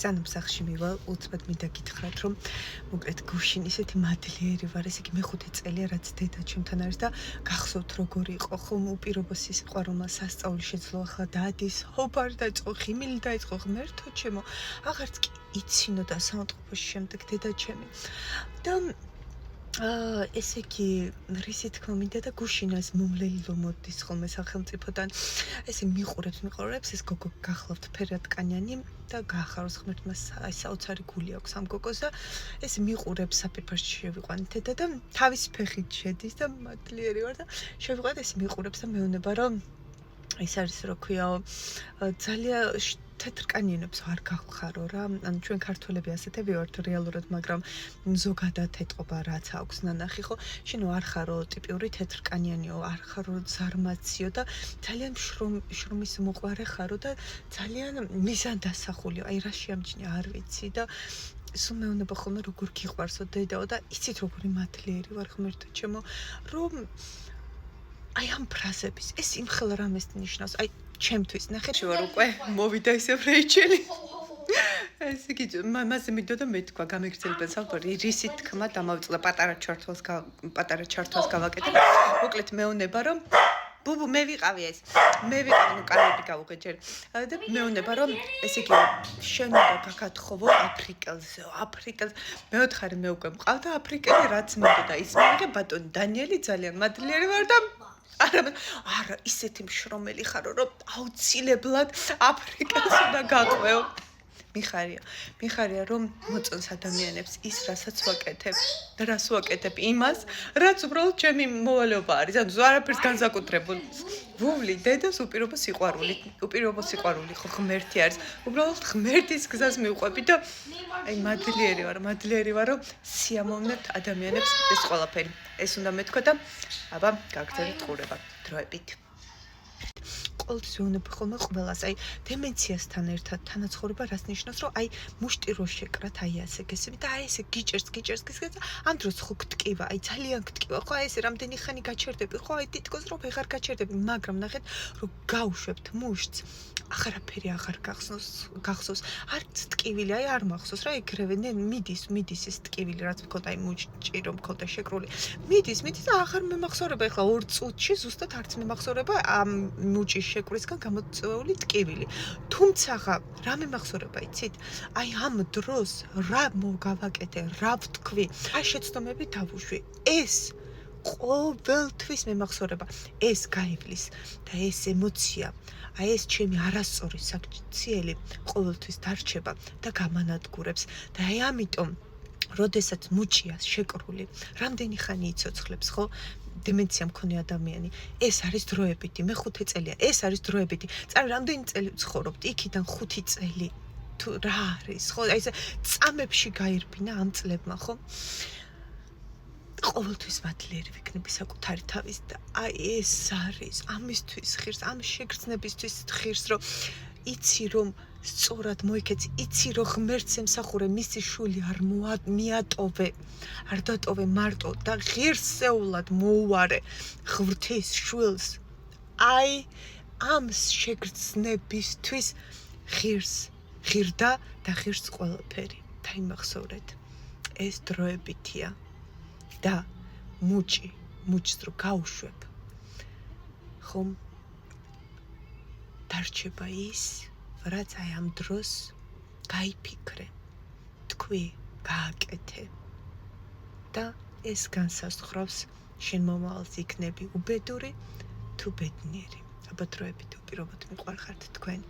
სანამ სახლში მივალ, უცბად მინდა გითხრათ, რომ მოკლედ გუშინ ისეთი მადლიერი ვარ, ესე იგი მეხუთე წელია, რაც დედა ჩემთან არის და გახსოვთ როგორი იყო ხომ უპირობესი სიყვარულმა სასწაული შეძლო, ახლა დადის, ჰობარ დაიწყო, ხიმილი დაიწყო, ღმერთო ჩემო, აღარც კი იცინოდა საუნდტროფოში შემდეგ დედა ჩემი. და ესე იგი, რისი თქმა მინდა და გუშინას მომლელი რომ მოდის ხოლმე სახელმწიფოდან, ესე მიყურებს ეს გოგო გახლავთ ფერატკანიანი და გაახაროს ღმერთმა აი საოცარი გული აქვს ამ გოგოს და ეს მიყურებს საფირფაში შევიყვანით დედა და თავის ფეხით შედის და მადლიერი ვარ და შევიყვანით ეს მიყურებს და მეუბნება რომ ეს არის რო ქვია ძალიან თეთრკანიანებს არ გავხარო რა, ანუ ჩვენ ქართველები ასეთები ვართ რეალურად, მაგრამ ზოგადად ეთყობა რაც აქვს ნანახი ხო, შენო არ ხარო ტიპიური თეთრკანიანიო, არ ხარო ზარმაციო და ძალიან შრომის მოყვარე ხარო და ძალიან მიზანდასახულიო, აი რა შეამჩნია არ ვიცი და სულ მეუბნება ხოლმე როგორ გიყვარსო დედაო და იცით როგორი მადლიერი ვარ ღმერთო ჩემო, რომ აი ამ ფრაზების ეს იმხელა რამეს ნიშნავს, აი ჩემთვის ნახეთ ვარ უკვე მოვიდა ისევ რეიჩელი. ესე იგი მამაზე მიდოდა მე თქვა გამეგრძელებენ საუბარი რისი თქმა დამავიწყდა პატარა ჩართვას გავაკეთე. მოკლედ მეუბნება რომ ბუბუ მე ვიყავი ეს. მე ვიყავი ნუ კარები გავუღეჯერ. და მეუბნება რომ ესე იგი შენ უნდა გაკათხოვო აფრიკელზე. მეოთხარი მე უკვე მყავდა აფრიკელი რაც მინდოდა ის მიიღე ბატონი დანიელი ძალიან მადლიერი ვარ და არა ისეთი მშრომელი ხარო რომ აუცილებლად აფრიკას უნდა გაყვეო. მიხარია რომ მოწონს ადამიანებს ის რასაც ვაკეთებ და რას ვაკეთებ იმას რაც უბრალოდ ჩემი მოვალეობა არის ანუ არაფერს განსაკუთრებული ვუვლი დედას უპირობო სიყვარული ხო ღმერთი არის უბრალოდ ღმერთის გზას მივყვები და აი მადლიერი ვარ რომ სიამოვნებთ ადამიანებს ეს ყველაფერი ეს უნდა მეთქვა და აბა გაგრძელეთ ყურება დროებით ყოველთვის ვეუბნები ხოლმე ყველას, აი დემენციასთან ერთად თანაცხოვრება რას ნიშნავს, რომ აი მუშტი რო შეკრათ, აი ასე გესები და აი ესე გიჭერს ამ დროს ხო გტკივა, აი ძალიან გტკივა, ხო აი ესე რამდენი ხანი გაჩერდები, ხო აი თითქოს რომ ვეღარ გაჩერდები, მაგრამ ნახეთ, რომ გავუშვებთ მუშტს, აღარაფერი აღარ გახსოვს, არც ტკივილი, აი არ მახსოვს რა, ეგრევე მიდის ეს ტკივილი, რაც მქონდა აი მუშტი რომ მქონდა შეკრული. მიდის და აღარ მემახსოვრება, ეხლა 2 წუთში ზუსტად არც მემახსოვრება ამ მუჭის შეკვრისგან გამოწვეული ტკივილი. თუმცა რა მემახსოვრება იცით? აი ამ დროს რა მოგავაკეთე, რა ვთქვი, რა შეცდომები დავუშვი. ეს ყოველთვის მემახსოვრება, ეს გაივლის და ეს ემოცია, აი ეს ჩემი არასწორი საქციელი ყოველთვის დარჩება და გამანადგურებს და აი ამიტომ როდესაც მუჭია შეკრული, რამდენი ხანი იცოცხლებს, ხო? დემენცია მქონე ადამიანი. ეს არის დროებითი, მე 5 წელია, ეს არის დროებითი. წარ რამდენი წელი ვცხოვრობთ? იქიდან 5 წელი. თუ რა არის, ხო? აი ეს წამებში გაირბინა ამ წლებმა, ხო? ყოველთვის მადლიერი ვიქნები საკუთარი თავის და აი ეს არის ამისთვის ხირს, ამ შეგრძნებისთვის ხირს, რომ იცი რომ სწორად მოიქეცი, იცი რომ ღმერთს ემსახურე, მისი შვილი არ მიატოვე, არ დატოვე მარტო და ღირსეულად მოუარე ღვთის შვილს. აი ამ შეგრძნებისთვის ღირდა და ღირს ყველაფერი. დაიმახსოვრეთ. ეს დროებითია და მუჭს რო გაუშვებ. ხომ დარჩება ის, რაც აი ამ დროს გაიფიქრე, თქვი, გააკეთე და ეს განსაზღვრავს შენ მომავალს იქნები უბედური თუ ბედნიერი. აბა დროებით უპირობოდ მიყვარხართ თქვენ.